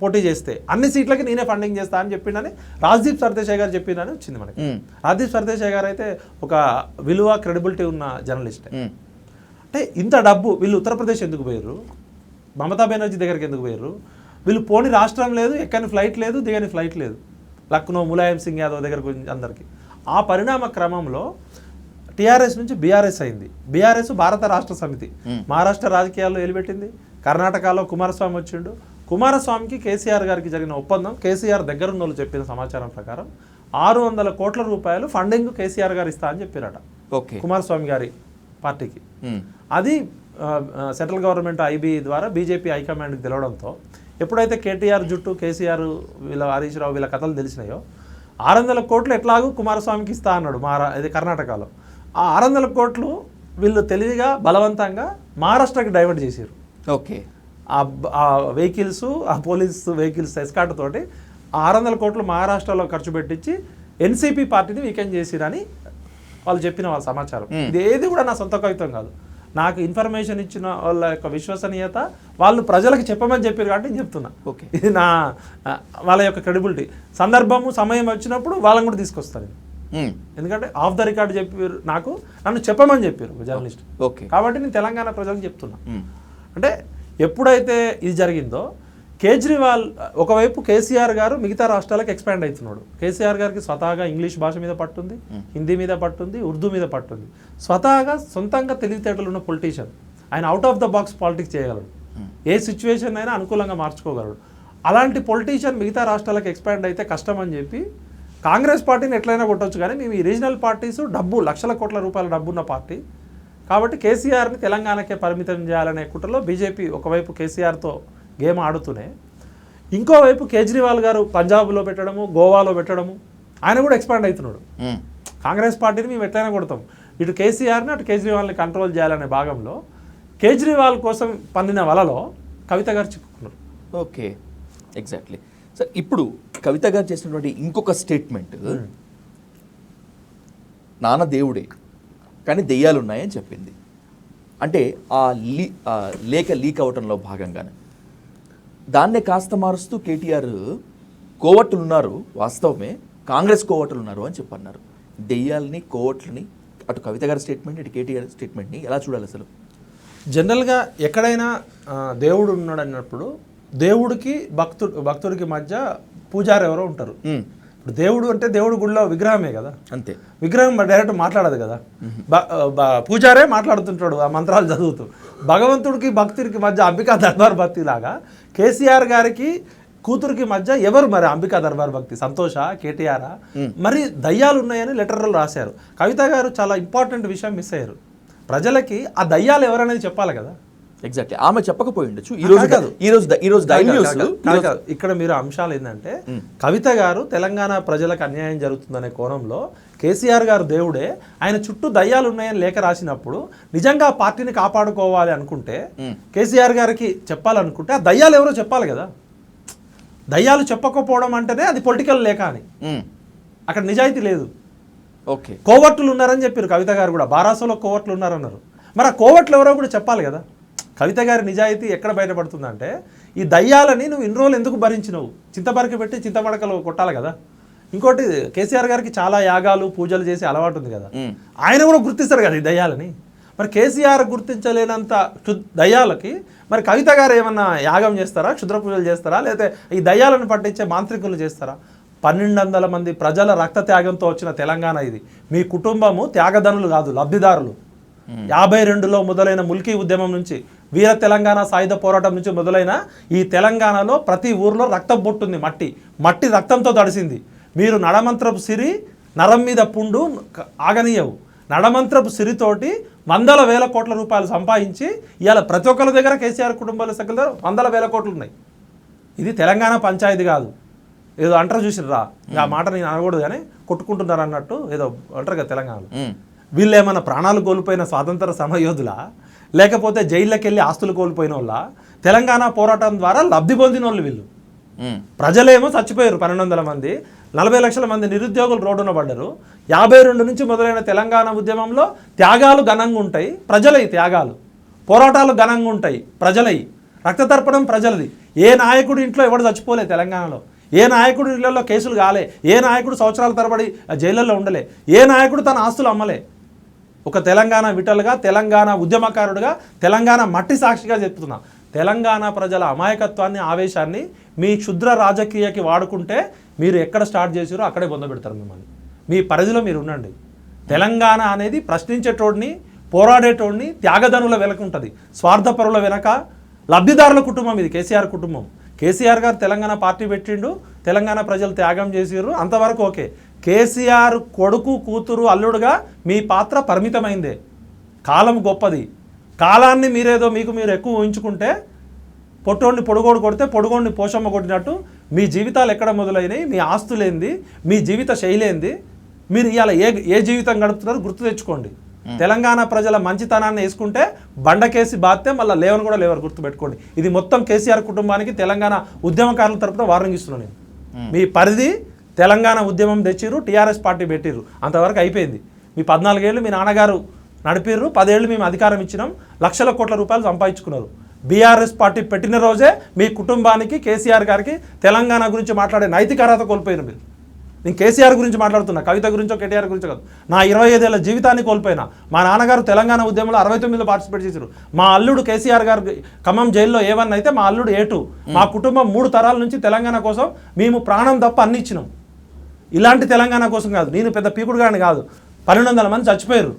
పోటీ చేస్తే అన్ని సీట్లకి నేనే ఫండింగ్ చేస్తా అని చెప్పిండని రాజ్దీప్ సర్దేశాయ్ గారు చెప్పిందని వచ్చింది మనకి. రాజ్దీప్ సర్దేశాయ్ గారు అయితే ఒక విలువ, క్రెడిబిలిటీ ఉన్న జర్నలిస్ట్. అంటే ఇంత డబ్బు వీళ్ళు ఉత్తరప్రదేశ్ ఎందుకు పోయారు, మమతా బెనర్జీ దగ్గరికి ఎందుకు పోయారు, వీళ్ళు పోని రాష్ట్రం లేదు, ఎక్కని ఫ్లైట్ లేదు, దిగని ఫ్లైట్ లేదు, లక్నో ములాయం సింగ్ యాదవ్ దగ్గరకు అందరికీ. ఆ పరిణామ క్రమంలో టీఆర్ఎస్ నుంచి బీఆర్ఎస్ అయింది. బీఆర్ఎస్ భారత రాష్ట్ర సమితి మహారాష్ట్ర రాజకీయాల్లో ఎలిపెట్టింది. కర్ణాటకలో కుమారస్వామి వచ్చిండు. కుమారస్వామికి కేసీఆర్ గారికి జరిగిన ఒప్పందం, కేసీఆర్ దగ్గరున్న వాళ్ళు చెప్పిన సమాచారం ప్రకారం 600 కోట్ల రూపాయలు ఫండింగ్ కేసీఆర్ గారు ఇస్తా అని చెప్పారట కుమారస్వామి గారి పార్టీకి. అది సెంట్రల్ గవర్నమెంట్ ఐబీ ద్వారా బీజేపీ హైకమాండ్కి తెలవడంతో ఎప్పుడైతే కేటీఆర్ జుట్టు, కేసీఆర్, వీళ్ళ హరీష్ రావు వీళ్ళ కథలు తెలిసినాయో 600 కోట్లు ఎట్లాగూ కుమారస్వామికి ఇస్తా అన్నాడు ఇది కర్ణాటకలో. ఆ 600 కోట్లు వీళ్ళు తెలివిగా బలవంతంగా మహారాష్ట్రకి డైవర్ట్ చేశారు. ఆ వెహికల్స్, ఆ పోలీస్ వెహికల్స్ ఎస్కాట్ తోటి 600 కోట్లు మహారాష్ట్రలో ఖర్చు పెట్టించి ఎన్సీపీ పార్టీని వీకెండ్ చేసిరని వాళ్ళు చెప్పిన వాళ్ళ సమాచారం. ఇది ఏది కూడా నా సొంత కవిత్వం కాదు, నాకు ఇన్ఫర్మేషన్ ఇచ్చిన వాళ్ళ యొక్క విశ్వసనీయత, వాళ్ళు ప్రజలకు చెప్పమని చెప్పారు కాబట్టి నేను చెప్తున్నా. ఇది నా వాళ్ళ యొక్క క్రెడిబిలిటీ. సందర్భము, సమయం వచ్చినప్పుడు వాళ్ళని కూడా తీసుకొస్తాను. ఎందుకంటే ఆఫ్ ద రికార్డ్ చెప్పారు, నాకు నన్ను చెప్పమని చెప్పారు ఒక జర్నలిస్ట్. కాబట్టి నేను తెలంగాణ ప్రజలకు చెప్తున్నా. అంటే ఎప్పుడైతే ఇది జరిగిందో కేజ్రీవాల్ ఒకవైపు కేసీఆర్ గారు మిగతా రాష్ట్రాలకు ఎక్స్పాండ్ అవుతున్నాడు. కేసీఆర్ గారికి స్వతహాగా ఇంగ్లీష్ భాష మీద పట్టుంది, హిందీ మీద పట్టుంది, ఉర్దూ మీద పట్టుంది. స్వతహాగా సొంతంగా తెలివితేటలు ఉన్న పొలిటీషియన్. ఆయన out of the box politics చేయగలడు, ఏ సిచ్యువేషన్ అయినా అనుకూలంగా మార్చుకోగలడు. అలాంటి పొలిటీషియన్ మిగతా రాష్ట్రాలకు ఎక్స్పాండ్ అయితే కష్టం అని చెప్పి కాంగ్రెస్ పార్టీని ఎట్లయినా కొట్టవచ్చు, కానీ మేము ఈ రీజనల్ పార్టీస్ డబ్బు, లక్షల కోట్ల రూపాయల డబ్బున్న పార్టీ కాబట్టి కేసీఆర్ని తెలంగాణకే పరిమితం చేయాలనే కుట్రలో బీజేపీ ఒకవైపు కేసీఆర్తో గేమ్ ఆడుతూనే, ఇంకోవైపు కేజ్రీవాల్ గారు పంజాబ్లో పెట్టడము, గోవాలో పెట్టడము, ఆయన కూడా ఎక్స్పాండ్ అవుతున్నాడు. కాంగ్రెస్ పార్టీని మేము ఎట్లయినా కొడతాం, ఇటు కేసీఆర్ని అటు కేజ్రీవాల్ని కంట్రోల్ చేయాలనే భాగంలో కేజ్రీవాల్ కోసం పన్నిన వలలో కవిత గారు చిక్కుకున్నారు.
Okay, exactly sir. ఇప్పుడు కవిత గారు చేసినటువంటి ఇంకొక స్టేట్మెంట్, నాన్న దేవుడే కానీ దెయ్యాలు ఉన్నాయని చెప్పింది. అంటే ఆ లేఖ లీక్ అవటంలో భాగంగానే దాన్నే కాస్త మారుస్తూ కేటీఆర్ కోవట్టులు ఉన్నారు, వాస్తవమే కాంగ్రెస్ కోవట్టులు ఉన్నారు అని చెప్పన్నారు. దెయ్యాలని కోవట్లని అటు కవిత గారి స్టేట్మెంట్ ఇటు కేటీఆర్ స్టేట్మెంట్ని ఎలా చూడాలి అసలు?
జనరల్గా ఎక్కడైనా దేవుడు ఉన్నాడు అన్నప్పుడు దేవుడికి భక్తుడికి మధ్య పూజారి ఎవరో ఉంటారు. ఇప్పుడు దేవుడు అంటే దేవుడు గుడిలో విగ్రహమే కదా, అంతే. విగ్రహం డైరెక్ట్ మాట్లాడదు కదా, పూజారే మాట్లాడుతుంటాడు ఆ మంత్రాలు చదువుతూ. భగవంతుడికి భక్తుడికి మధ్య అంబికా దర్బార్ భక్తి లాగా కేసీఆర్ గారికి కూతురికి మధ్య ఎవరు మరి అంబికా దర్బార్ భక్తి? సంతోష, కేటీఆర్? మరి దయ్యాలు ఉన్నాయని లెటర్లో రాశారు. కవిత గారు చాలా ఇంపార్టెంట్ విషయం మిస్ అయ్యారు. ప్రజలకి ఆ దయ్యాలు ఎవరనేది చెప్పాలి కదా.
ఎగ్జాక్ట్లీ, ఆమె చెప్పకపోయి ఉండొచ్చు.
ఇక్కడ మీరు అంశాలు ఏంటంటే, కవిత గారు తెలంగాణ ప్రజలకు అన్యాయం జరుగుతుందనే కోణంలో కేసీఆర్ గారు దేవుడే, ఆయన చుట్టూ దయ్యాలు ఉన్నాయని లేఖ రాసినప్పుడు నిజంగా పార్టీని కాపాడుకోవాలి అనుకుంటే, కేసీఆర్ గారికి చెప్పాలనుకుంటే ఆ దయ్యాలు ఎవరో చెప్పాలి కదా. దయ్యాలు చెప్పకపోవడం అంటేనే అది పొలిటికల్ లేఖ అని, అక్కడ నిజాయితీ లేదు.
ఓకే,
కోవట్లు ఉన్నారని చెప్పారు కవిత గారు కూడా, బారాసోలో కోవట్లు ఉన్నారన్నారు. మరి ఆ కోవట్లు ఎవరో కూడా చెప్పాలి కదా. కవిత గారి నిజాయితీ ఎక్కడ బయటపడుతుందంటే, ఈ దయ్యాలని నువ్వు ఇన్ని రోజులు ఎందుకు భరించినవు? చింతపరికి పెట్టి చింతపడకలు కొట్టాలి కదా. ఇంకోటి, కేసీఆర్ గారికి చాలా యాగాలు పూజలు చేసే అలవాటు ఉంది కదా, ఆయన కూడా గుర్తిస్తారు కదా ఈ దయ్యాలని. మరి కేసీఆర్ గుర్తించలేనంత దయ్యాలకి మరి కవిత గారు ఏమన్నా యాగం చేస్తారా, క్షుద్ర పూజలు చేస్తారా, లేకపోతే ఈ దయ్యాలను పట్టించే మాంత్రికులు చేస్తారా? 1200 మంది ప్రజల రక్త త్యాగంతో వచ్చిన తెలంగాణ ఇది. మీ కుటుంబము త్యాగధనులు కాదు, లబ్ధిదారులు. 52లో మొదలైన ముల్కీ ఉద్యమం నుంచి, వీర తెలంగాణ సాయుధ పోరాటం నుంచి మొదలైన ఈ తెలంగాణలో ప్రతి ఊర్లో రక్తం బొట్టుంది, మట్టి రక్తంతో తడిసింది. మీరు నడమంత్రపు సిరి నరం మీద పుండు ఆగనీయవు. నడమంత్రపు సిరితోటి 100,000 కోట్ల రూపాయలు సంపాదించి ఇవాళ ప్రతి ఒక్కరి దగ్గర కేసీఆర్ కుటుంబాల దగ్గర 100,000 కోట్లు ఉన్నాయి. ఇది తెలంగాణ పంచాయతీ కాదు. ఏదో అంటారు చూసిర్రా, ఆ మాట నేను అనకూడదు కానీ కొట్టుకుంటున్నారు అన్నట్టు ఏదో అంటారు కదా తెలంగాణలో. వీళ్ళు ఏమన్నా ప్రాణాలు కోల్పోయిన స్వాతంత్ర సమరయోధులా, లేకపోతే జైల్లోకి వెళ్ళి ఆస్తులు కోల్పోయిన వాళ్ళ? తెలంగాణ పోరాటం ద్వారా లబ్ధి పొందిన వాళ్ళు వీళ్ళు. ప్రజలేమో చచ్చిపోయారు 1200 మంది, 40 లక్షల మంది నిరుద్యోగులు రోడ్డున పడ్డారు. 52 నుంచి మొదలైన తెలంగాణ ఉద్యమంలో త్యాగాలు ఘనంగా ఉంటాయి, ప్రజలై త్యాగాలు, పోరాటాలు ఘనంగా ఉంటాయి, ప్రజలై రక్తతర్పణం ప్రజలది. ఏ నాయకుడు ఇంట్లో ఎవడు చచ్చిపోలే తెలంగాణలో, ఏ నాయకుడు ఇళ్లలో కేసులు కాలే, ఏ నాయకుడు సంవత్సరాల తరబడి జైళ్ళల్లో ఉండలే, ఏ నాయకుడు తన ఆస్తులు అమ్మలే. ఒక తెలంగాణ విటలుగా, తెలంగాణ ఉద్యమకారుడుగా, తెలంగాణ మట్టి సాక్షిగా చెప్తున్నా, తెలంగాణ ప్రజల అమాయకత్వాన్ని, ఆవేశాన్ని మీ క్షుద్ర రాజకీయకి వాడుకుంటే మీరు ఎక్కడ స్టార్ట్ చేసారో అక్కడే పొందబెడతారు మిమ్మల్ని. మీ పరిధిలో మీరు ఉండండి. తెలంగాణ అనేది ప్రశ్నించేటోడిని, పోరాడేటోడిని, త్యాగధనుల వెనక ఉంటుంది, స్వార్థపరుల వెనక లబ్ధిదారుల కుటుంబం ఇది కేసీఆర్ కుటుంబం. కేసీఆర్ గారు తెలంగాణ పార్టీ పెట్టిండు, తెలంగాణ ప్రజలు త్యాగం చేసిర్రు, అంతవరకు ఓకే. కేసీఆర్ కొడుకు, కూతురు, అల్లుడుగా మీ పాత్ర పరిమితమైందే. కాలం గొప్పది. కాలాన్ని మీరేదో మీరు ఎక్కువ ఊహించుకుంటే, పొట్టోడిని పొడుగోడు కొడితే పొడుగోడిని పోషమ్మ కొట్టినట్టు మీ జీవితాలు ఎక్కడ మొదలైనవి, మీ ఆస్తులేంది, మీ జీవిత శైలేంది, మీరు ఇవాళ ఏ జీవితం గడుపుతున్నారో గుర్తు తెచ్చుకోండి. తెలంగాణ ప్రజల మంచితనాన్ని వేసుకుంటే బండకేసి బాధ్యత మళ్ళీ లేవని కూడా లేవరు, గుర్తుపెట్టుకోండి. ఇది మొత్తం కేసీఆర్ కుటుంబానికి తెలంగాణ ఉద్యమకారుల తరపున వార్నింగ్ ఇస్తున్నాను నేను. మీ పరిధి తెలంగాణ ఉద్యమం తెచ్చిర్రు, టీఆర్ఎస్ పార్టీ పెట్టిర్రు, అంతవరకు అయిపోయింది. మీ 14 ఏళ్ళు మీ నాన్నగారు నడిపిర్రు, 10 ఏళ్ళు మేము అధికారం ఇచ్చినాం, లక్షల కోట్ల రూపాయలు సంపాదించుకున్నారు. బీఆర్ఎస్ పార్టీ పెట్టిన రోజే మీ కుటుంబానికి, కేసీఆర్ గారికి తెలంగాణ గురించి మాట్లాడే నైతిక అర్హత కోల్పోయిన మీరు. నేను కేసీఆర్ గురించి మాట్లాడుతున్నా, కవిత గురించో కేటీఆర్ గురించో కాదు. నా 25 ఏళ్ల జీవితాన్ని కోల్పోయినా. మా నాన్నగారు తెలంగాణ ఉద్యమంలో 69లో పార్టిసిపేట్ చేశారు. మా అల్లుడు కేసీఆర్ గారు ఖమ్మం జైల్లో A1 అయితే మా అల్లుడు A2. మా కుటుంబం 3 తరాల నుంచి తెలంగాణ కోసం మేము ప్రాణం తప్ప అన్ని ఇచ్చినాం. ఇలాంటి తెలంగాణ కోసం కాదు. నేను పెద్ద పీకుడు గాని కాదు. 1200 మంది చచ్చిపోయారు.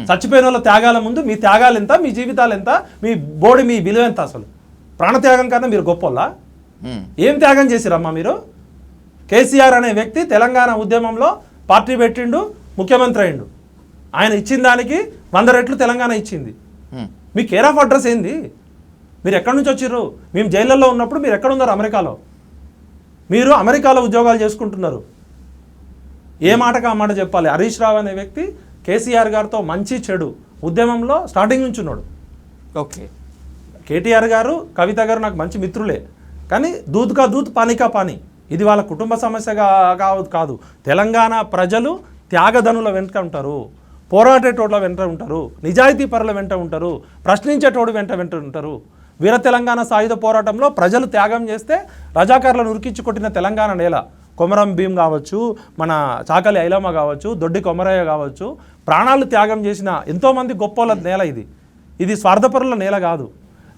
చచ్చిపోయిన వాళ్ళ త్యాగాల ముందు మీ త్యాగాలు ఎంత, మీ జీవితాలు ఎంత, మీ బోడి, మీ విలువ ఎంత? అసలు ప్రాణత్యాగం కన్నా మీరు గొప్పలా? ఏం త్యాగం చేసిరమ్మా మీరు? కేసీఆర్ అనే వ్యక్తి తెలంగాణ ఉద్యమంలో పార్టీ పెట్టిండు, ముఖ్యమంత్రి అయిండు. ఆయన ఇచ్చిన దానికి 100 రెట్లు తెలంగాణ ఇచ్చింది. మీ కేర్ ఆఫ్ అడ్రస్ ఏంది? మీరు ఎక్కడి నుంచి వచ్చిర్రు? మేము జైళ్ళల్లో ఉన్నప్పుడు మీరు ఎక్కడ ఉన్నారు? అమెరికాలో. మీరు అమెరికాలో ఉద్యోగాలు చేసుకుంటున్నారు. ఏ మాటకు ఆ మాట చెప్పాలి. హరీష్ రావు అనే వ్యక్తి కేసీఆర్ గారితో మంచి చెడు ఉద్యమంలో స్టార్టింగ్ నుంచి ఉన్నాడు.
ఓకే,
కేటీఆర్ గారు కవిత గారు నాకు మంచి మిత్రులే, కానీ దూత్ కా దూత్ పానీ కా పానీ, ఇది వాళ్ళ కుటుంబ సమస్యగా కాదు. తెలంగాణ ప్రజలు త్యాగధనుల వెంట ఉంటారు, పోరాటేటోళ్ళ వెంట ఉంటారు, నిజాయితీ పరుల వెంట ఉంటారు, ప్రశ్నించేటోడు వెంట ఉంటారు. వీర తెలంగాణ సాయుధ పోరాటంలో ప్రజలు త్యాగం చేస్తే రజాకారులను ఉరికించి కొట్టిన తెలంగాణ నేల, కొమరం భీం కావచ్చు, మన చాకలి ఐలమ్మ కావచ్చు, దొడ్డి కొమరయ్య కావచ్చు, ప్రాణాలు త్యాగం చేసిన ఎంతోమంది గొప్పల నేల ఇది స్వార్థపరుల నేల కాదు.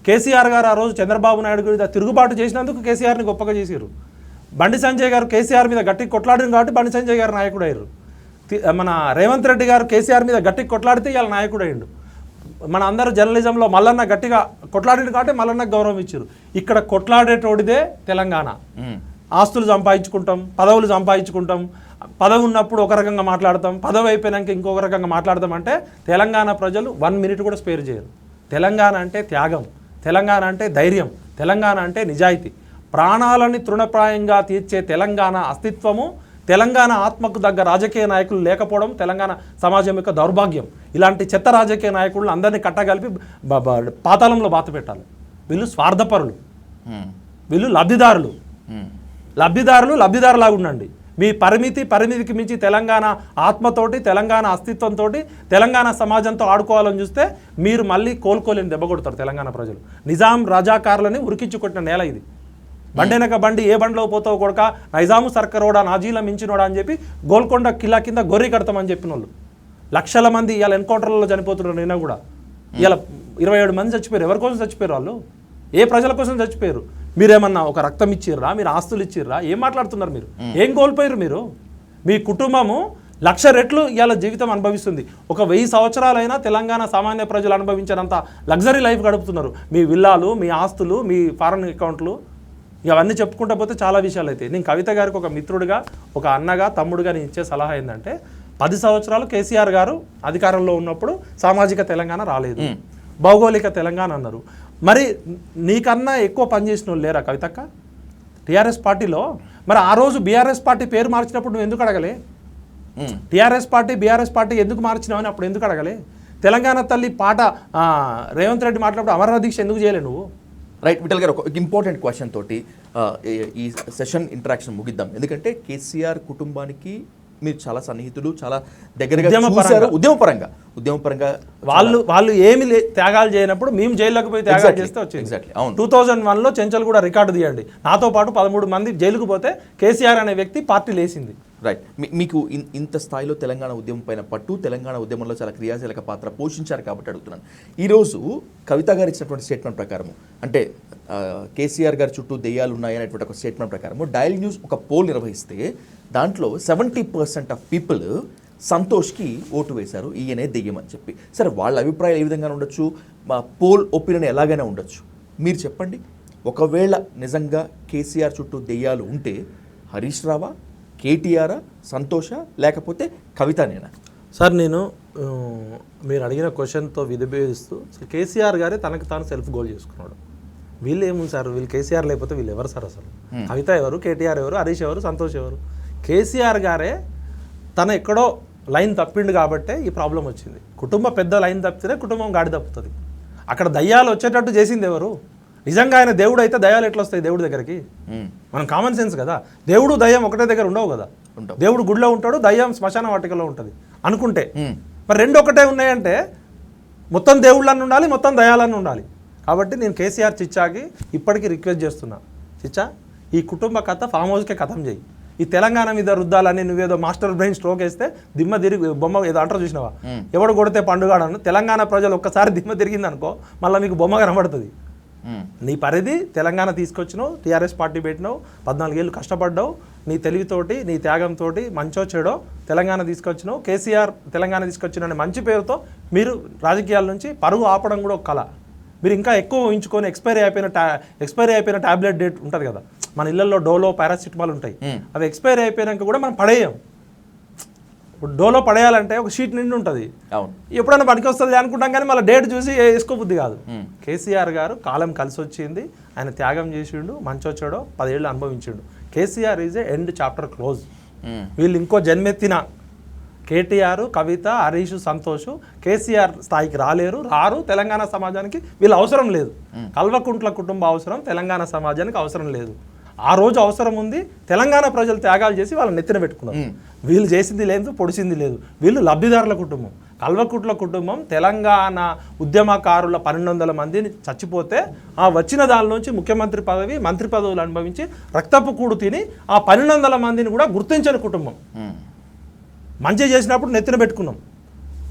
కేసీఆర్ గారు ఆ రోజు చంద్రబాబు నాయుడు గారు తిరుగుబాటు చేసినందుకు కేసీఆర్ని గొప్పగా చేశారు. బండి సంజయ్ గారు కేసీఆర్ మీద గట్టి కొట్లాడిన కాబట్టి బండి సంజయ్ గారు నాయకుడు అయ్యారు. మన రేవంత్ రెడ్డి గారు కేసీఆర్ మీద గట్టి కొట్లాడితే ఇవాళ నాయకుడు అయ్యిండు. మన అందరూ జర్నలిజంలో మల్లన్న గట్టిగా కొట్లాడిన కాబట్టి మల్లన్నకు గౌరవం ఇచ్చారు. ఇక్కడ కొట్లాడేటోడిదే తెలంగాణ. ఆస్తులు సంపాదించుకుంటాం, పదవులు సంపాదించుకుంటాం, పదవి ఉన్నప్పుడు ఒక రకంగా మాట్లాడతాం, పదవి అయిపోయినాక ఇంకొక రకంగా మాట్లాడతాం. అంటే తెలంగాణ ప్రజలు 1 మినిట్ కూడా స్పేర్ చేయరు. తెలంగాణ అంటే త్యాగం, తెలంగాణ అంటే ధైర్యం, తెలంగాణ అంటే నిజాయితీ. ప్రాణాలని తృణప్రాయంగా తీర్చే తెలంగాణ అస్తిత్వము, తెలంగాణ ఆత్మకు దగ్గర రాజకీయ నాయకులు లేకపోవడం తెలంగాణ సమాజం యొక్క దౌర్భాగ్యం. ఇలాంటి చెత్త రాజకీయ నాయకులను అందరినీ కట్టగలిపి పాతాళంలో బాత పెట్టాలి. వీళ్ళు స్వార్థపరులు, వీళ్ళు లబ్ధిదారులాగా ఉండండి. మీ పరిమితికి మించి తెలంగాణ ఆత్మతోటి, తెలంగాణ అస్తిత్వంతో, తెలంగాణ సమాజంతో ఆడుకోవాలని చూస్తే మీరు మళ్ళీ కోలుకోలేని దెబ్బ కొడతారు తెలంగాణ ప్రజలు. నిజాం రజాకారులని ఉరికించి కొట్టిన నేల ఇది. బండెనక బండి ఏ బండిలో పోతావు కొడక, నైజాము సర్కరోడా, నాజీల మించినోడా అని చెప్పి గోల్కొండ కిల్లా కింద గొర్రె కడతామని చెప్పిన వాళ్ళు లక్షల మంది ఇవాళ ఎన్కౌంటర్లలో చనిపోతున్నారు. నిన్న కూడా ఇవాళ 27 మంది చచ్చిపోయారు. ఎవరి కోసం చచ్చిపోయారు? వాళ్ళు ఏ ప్రజల కోసం చచ్చిపోయారు? మీరేమన్నా ఒక రక్తం ఇచ్చిర్రా, మీరు ఆస్తులు ఇచ్చిర్రా? ఏం మాట్లాడుతున్నారు మీరు? ఏం కోల్పోయారు మీరు? మీ కుటుంబము 1,00,000 రెట్లు ఇవాళ జీవితం అనుభవిస్తుంది. ఒక 1000 సంవత్సరాలైనా తెలంగాణ సామాన్య ప్రజలు అనుభవించినంత లగ్జరీ లైఫ్ గడుపుతున్నారు. మీ విల్లాలు, మీ ఆస్తులు, మీ ఫారెన్ అకౌంట్లు, ఇవన్నీ చెప్పుకుంటా పోతే చాలా విషయాలు అయితే. నేను కవిత గారికి ఒక మిత్రుడిగా, ఒక అన్నగా, తమ్ముడుగా నేను ఇచ్చే సలహా ఏంటంటే 10 సంవత్సరాలు కేసీఆర్ గారు అధికారంలో ఉన్నప్పుడు సామాజిక తెలంగాణ రాలేదు, భౌగోళిక తెలంగాణ అన్నారు. మరి నీకన్నా ఎక్కువ పనిచేసిన వాళ్ళు లేరా కవితక్క టీఆర్ఎస్ పార్టీలో? మరి ఆ రోజు బీఆర్ఎస్ పార్టీ పేరు మార్చినప్పుడు నువ్వు ఎందుకు అడగలే? టీఆర్ఎస్ పార్టీ బీఆర్ఎస్ పార్టీ ఎందుకు మార్చినావని అప్పుడు ఎందుకు అడగలే? తెలంగాణ తల్లి పాట రేవంత్ రెడ్డి మాట్లాడినప్పుడు అమరనాథ్ దీక్ష ఎందుకు చేయలే నువ్వు?
రైట్, విఠల్ గారు, ఒక ఇంపార్టెంట్ క్వశ్చన్ తోటి ఈ సెషన్ ఇంటరాక్షన్ ముగిద్దాం. ఎందుకంటే కేసీఆర్ కుటుంబానికి మీరు చాలా సన్నిహితులు, చాలా దగ్గరగా చూశారు. ఉద్యమపరంగా
వాళ్ళు ఏమి త్యాగాలు చేయనప్పుడు మేము జైల్లోకి పోయి త్యాగాలు చేస్తే వచ్చింది. 2001లో చెంచల్ కూడా రికార్డు తీయండి, నాతో పాటు 13 మంది జైలుకు పోతే కేసీఆర్ అనే వ్యక్తి పార్టీ లేసింది.
రైట్, మీకు ఇంత స్థాయిలో తెలంగాణ ఉద్యమం పైన పట్టు, తెలంగాణ ఉద్యమంలో చాలా క్రియాశీలక పాత్ర పోషించారు కాబట్టి అడుగుతున్నాను. ఈరోజు కవిత గారు ఇచ్చినటువంటి స్టేట్మెంట్ ప్రకారం, అంటే కేసీఆర్ గారి చుట్టూ దెయ్యాలు ఉన్నాయనేటువంటి ఒక స్టేట్మెంట్ ప్రకారం డయల్ న్యూస్ ఒక పోల్ నిర్వహిస్తే దాంట్లో 70% ఆఫ్ పీపుల్ సంతోష్కి ఓటు వేశారు, ఈయనే దెయ్యం అని చెప్పి. సరే, వాళ్ళ అభిప్రాయాలు ఏ విధంగా ఉండొచ్చు, మా పోల్ ఒపీనియన్ ఎలాగైనా ఉండొచ్చు. మీరు చెప్పండి, ఒకవేళ నిజంగా కేసీఆర్ చుట్టూ దెయ్యాలు ఉంటే హరీష్ రావా, కేటీఆర్, సంతోష, లేకపోతే కవితనేనా?
సార్, నేను మీరు అడిగిన క్వశ్చన్తో విధిభేదిస్తూ కేసీఆర్ గారే తనకు తాను సెల్ఫ్ గోల్ చేసుకున్నాడు. వీళ్ళు ఏముంది సార్, వీళ్ళు కేసీఆర్ లేకపోతే వీళ్ళు ఎవరు సార్? అసలు కవిత ఎవరు, కేటీఆర్ ఎవరు, హరీష్ ఎవరు, సంతోష్ ఎవరు? కేసీఆర్ గారే తన ఎక్కడో లైన్ తప్పిండు కాబట్టే ఈ ప్రాబ్లం వచ్చింది. కుటుంబ పెద్ద లైన్ తప్పితేనే కుటుంబం గాడి తప్పుతుంది. అక్కడ దయ్యాలు వచ్చేటట్టు చేసింది ఎవరు? నిజంగా ఆయన దేవుడు అయితే దయ్యాలు ఎట్లా వస్తాయి దేవుడి దగ్గరికి? మనం కామన్ సెన్స్ కదా, దేవుడు దయ్యం ఒకటే దగ్గర ఉండవు కదా. దేవుడు గుడిలో ఉంటాడు, దయ్యం శ్మశాన వాటికలో ఉంటుంది అనుకుంటే. మరి 2 ఒకటే ఉన్నాయంటే మొత్తం దేవుళ్ళని ఉండాలి, మొత్తం దయాలన్నీ ఉండాలి. కాబట్టి నేను కేసీఆర్ చిచ్చాకి ఇప్పటికీ రిక్వెస్ట్ చేస్తున్నా, చిచ్చా ఈ కుటుంబ కథ ఫామ్ హౌస్కే కథం చేయి. ఈ తెలంగాణ మీద రుద్దాలని నువ్వేదో మాస్టర్ బ్రెయిన్ స్ట్రోక్ వేస్తే దిమ్మ తిరిగి బొమ్మ ఏదో అంటారు చూసినావా, ఎవడు కొడితే పండుగాడను. తెలంగాణ ప్రజలు ఒక్కసారి దిమ్మ తిరిగింది అనుకో, మళ్ళీ మీకు బొమ్మ కనబడుతుంది. నీ పరిధి తెలంగాణ తీసుకొచ్చినావు, టీఆర్ఎస్ పార్టీ పెట్టినావు, 14 ఏళ్ళు కష్టపడ్డావు, నీ తెలివితోటి, నీ త్యాగంతో, మంచో చెడో తెలంగాణ తీసుకొచ్చినావు. కేసీఆర్ తెలంగాణ తీసుకొచ్చిన మంచి పేరుతో మీరు రాజకీయాల నుంచి పరుగు ఆపడం కూడా ఒక కళ. మీరు ఇంకా ఎక్కువ ఊహించుకొని ఎక్స్పైరీ అయిపోయిన టాబ్లెట్ డేట్ ఉంటుంది కదా, మన ఇళ్లలో డోలో, పారాసిటమాల్ ఉంటాయి, అవి ఎక్స్పైరీ అయిపోయాక కూడా మనం పడేయం. ఇప్పుడు డోలో పడేయాలంటే ఒక షీట్ నిండి ఉంటుంది, ఎప్పుడైనా పనికి వస్తుంది అనుకుంటాం, కానీ మళ్ళీ డేట్ చూసి వేసుకోబుద్ధి కాదు. కేసీఆర్ గారు కాలం కలిసి వచ్చింది, ఆయన త్యాగం చేసిండు, మంచొచ్చాడో 10 ఏళ్ళు అనుభవించిండు. KCR is a end chapter close. వీళ్ళు ఇంకో జన్మెత్తిన కేటీఆర్, కవిత, హరీష్, సంతోష్ కేసీఆర్ స్థాయికి రారు. తెలంగాణ సమాజానికి వీళ్ళ అవసరం లేదు. కల్వకుంట్ల కుటుంబ అవసరం తెలంగాణ సమాజానికి అవసరం లేదు. ఆ రోజు అవసరం ఉంది. తెలంగాణ ప్రజలు త్యాగాలు చేసి వాళ్ళని నెత్తిన పెట్టుకున్నారు. వీళ్ళు చేసింది లేదు, పొడిచింది లేదు. వీళ్ళు లబ్ధిదారుల కుటుంబం. కల్వకుంట్ల కుటుంబం తెలంగాణ ఉద్యమకారుల 1200 మందిని చచ్చిపోతే ఆ వచ్చిన దానిలోంచి ముఖ్యమంత్రి పదవి, మంత్రి పదవులు అనుభవించి రక్తపు కూడు తిని ఆ 1200 మందిని కూడా గుర్తించని కుటుంబం. మంచి చేసినప్పుడు నెత్తిన పెట్టుకున్నాం.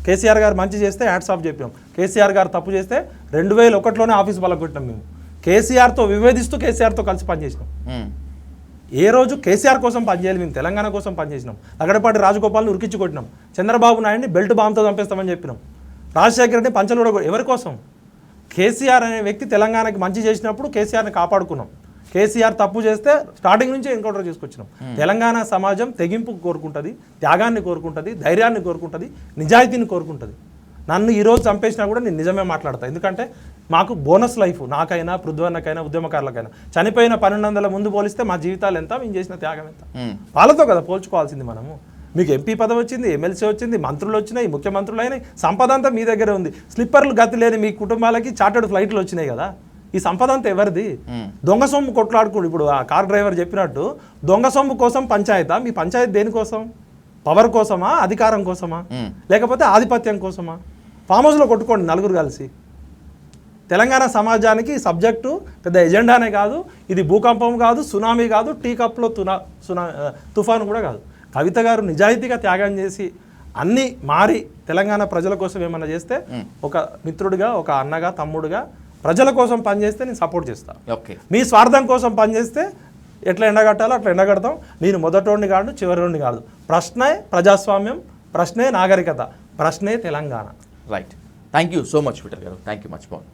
కేసీఆర్ గారు మంచి చేస్తే హ్యాట్స్ ఆఫ్ చెప్పాం. కేసీఆర్ గారు తప్పు చేస్తే 2001లోనే ఆఫీస్ పలకొట్టినాం మేము. కేసీఆర్తో విభేదిస్తూ కేసీఆర్తో కలిసి పనిచేసినాం. ఏ రోజు కేసీఆర్ కోసం పనిచేయాలి, మేము తెలంగాణ కోసం పనిచేసినాం. లగడపాటి రాజగోపాల్ని ఉరికించి కొట్టినాం. చంద్రబాబు నాయుడిని బెల్ట్ బాంబుతో చంపేస్తామని చెప్పినాం. రాజశేఖర రెడ్డి పంచలు కూడా ఎవరి కోసం? కేసీఆర్ అనే వ్యక్తి తెలంగాణకి మంచి చేసినప్పుడు కేసీఆర్ని కాపాడుకున్నాం. కేసీఆర్ తప్పు చేస్తే స్టార్టింగ్ నుంచి ఎన్కౌంటర్ చేసుకొచ్చినాం. తెలంగాణ సమాజం తెగింపు కోరుకుంటుంది, త్యాగాన్ని కోరుకుంటుంది, ధైర్యాన్ని కోరుకుంటుంది, నిజాయితీని కోరుకుంటుంది. నన్ను ఈరోజు చంపేసినా కూడా నేను నిజమే మాట్లాడతా. ఎందుకంటే మాకు బోనస్ లైఫ్, నాకైనా పృథ్వన్నకైనా ఉద్యమకారులకైనా. చనిపోయిన 1200 ముందు పోలిస్తే మా జీవితాలు ఎంత, మేము చేసిన త్యాగం ఎంత, వాళ్ళతో కదా పోల్చుకోవాల్సింది మనము. మీకు ఎంపీ పదవి వచ్చింది, ఎమ్మెల్సీ వచ్చింది, మంత్రులు వచ్చినాయి, ముఖ్యమంత్రులు అయినాయి, సంపద అంతా మీ దగ్గరే ఉంది. స్లిప్పర్లు గతి లేని మీ కుటుంబాలకి చార్టర్డ్ ఫ్లైట్లు వచ్చినాయి కదా. ఈ సంపద అంతా ఎవరిది? దొంగ సొమ్ము కొట్లాడుకోండి. ఇప్పుడు ఆ కార్ డ్రైవర్ చెప్పినట్టు దొంగ సొమ్ము కోసం పంచాయతా? మీ పంచాయతీ దేనికోసం? పవర్ కోసమా, అధికారం కోసమా, లేకపోతే ఆధిపత్యం కోసమా? ఫామ్ హౌస్లో కొట్టుకోండి నలుగురు కలిసి. తెలంగాణ సమాజానికి సబ్జెక్టు పెద్ద ఎజెండానే కాదు, ఇది భూకంపం కాదు, సునామీ కాదు, టీ కప్లో తుఫాను కూడా కాదు. కవిత గారు నిజాయితీగా త్యాగం చేసి అన్నీ మారి తెలంగాణ ప్రజల కోసం ఏమన్నా చేస్తే, ఒక మిత్రుడిగా, ఒక అన్నగా, తమ్ముడుగా ప్రజల కోసం పనిచేస్తే నేను సపోర్ట్ చేస్తాను. మీ స్వార్థం కోసం పనిచేస్తే ఎట్లా ఎండగట్టాలో అట్లా ఎండగడతాం. నేను మొదటోడిని కాదు, చివరిని కాదు. ప్రశ్నే ప్రజాస్వామ్యం, ప్రశ్నే నాగరికత, ప్రశ్నే Telangana.
Right. Thank you so much Peter గారు. Thank you much. బాగుంది.